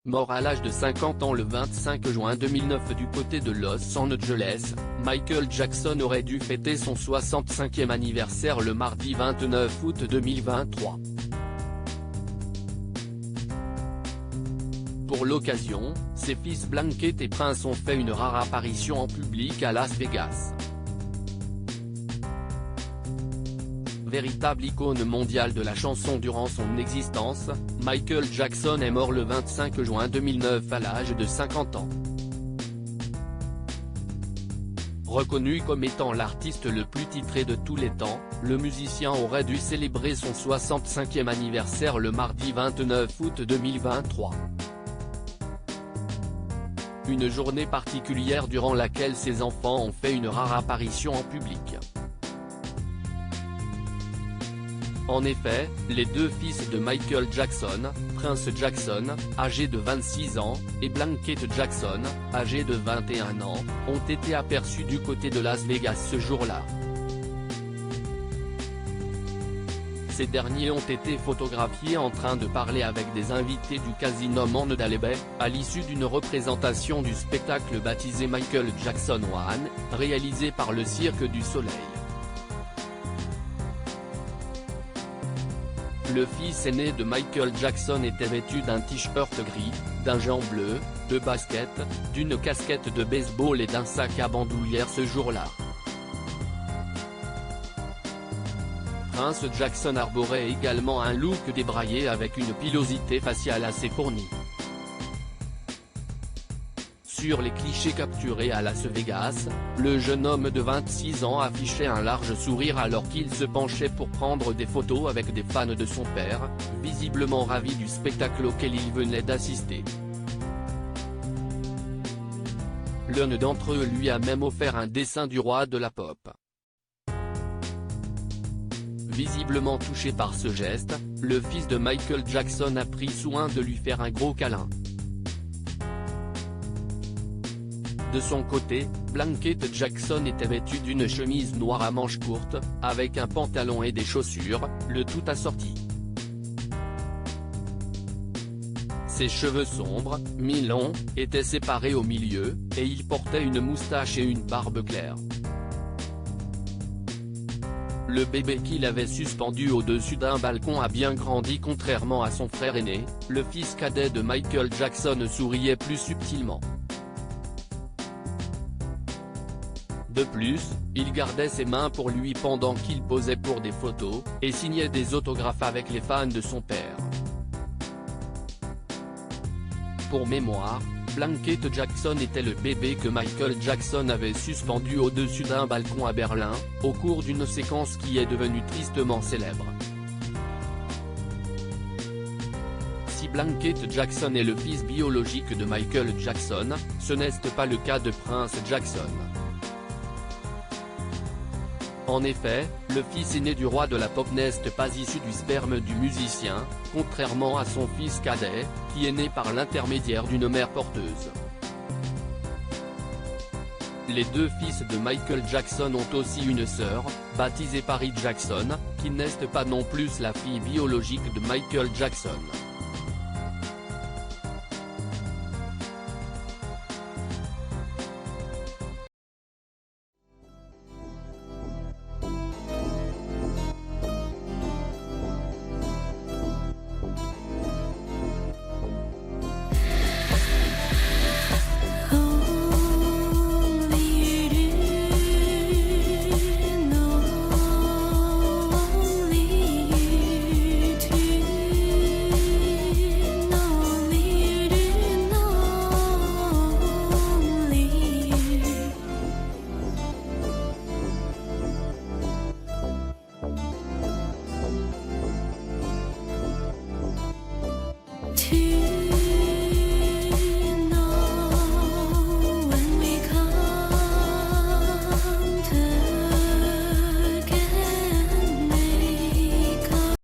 Mort à l'âge de 50 ans le 25 juin 2009 du côté de Los Angeles, Michael Jackson aurait dû fêter son 65e anniversaire le mardi 29 août 2023. Pour l'occasion, ses fils Blanket et Prince ont fait une rare apparition en public à Las Vegas. Véritable icône mondiale de la chanson durant son existence, Michael Jackson est mort le 25 juin 2009 à l'âge de 50 ans. Reconnu comme étant l'artiste le plus titré de tous les temps, le musicien aurait dû célébrer son 65e anniversaire le mardi 29 août 2023. Une journée particulière durant laquelle ses enfants ont fait une rare apparition en public. En effet, les deux fils de Michael Jackson, Prince Jackson, âgé de 26 ans, et Blanket Jackson, âgé de 21 ans, ont été aperçus du côté de Las Vegas ce jour-là. Ces derniers ont été photographiés en train de parler avec des invités du casino Mandalay Bay, à l'issue d'une représentation du spectacle baptisé Michael Jackson One, réalisé par le Cirque du Soleil. Le fils aîné de Michael Jackson était vêtu d'un t-shirt gris, d'un gant bleu, de baskets, d'une casquette de baseball et d'un sac à bandoulière ce jour-là. Prince Jackson arborait également un look débraillé avec une pilosité faciale assez fournie. Sur les clichés capturés à Las Vegas, le jeune homme de 26 ans affichait un large sourire alors qu'il se penchait pour prendre des photos avec des fans de son père, visiblement ravis du spectacle auquel il venait d'assister. L'un d'entre eux lui a même offert un dessin du roi de la pop. Visiblement touché par ce geste, le fils de Michael Jackson a pris soin de lui faire un gros câlin. De son côté, Blanket Jackson était vêtu d'une chemise noire à manches courtes, avec un pantalon et des chaussures, le tout assorti. Ses cheveux sombres, mi-longs, étaient séparés au milieu, et il portait une moustache et une barbe claire. Le bébé qu'il avait suspendu au-dessus d'un balcon a bien grandi contrairement à son frère aîné, le fils cadet de Michael Jackson souriait plus subtilement. De plus, il gardait ses mains pour lui pendant qu'il posait pour des photos, et signait des autographes avec les fans de son père. Pour mémoire, Blanket Jackson était le bébé que Michael Jackson avait suspendu au-dessus d'un balcon à Berlin, au cours d'une séquence qui est devenue tristement célèbre. Si Blanket Jackson est le fils biologique de Michael Jackson, ce n'est pas le cas de Prince Jackson. En effet, le fils aîné du roi de la pop n'est pas issu du sperme du musicien, contrairement à son fils cadet, qui est né par l'intermédiaire d'une mère porteuse. Les deux fils de Michael Jackson ont aussi une sœur, baptisée Paris Jackson, qui n'est pas non plus la fille biologique de Michael Jackson.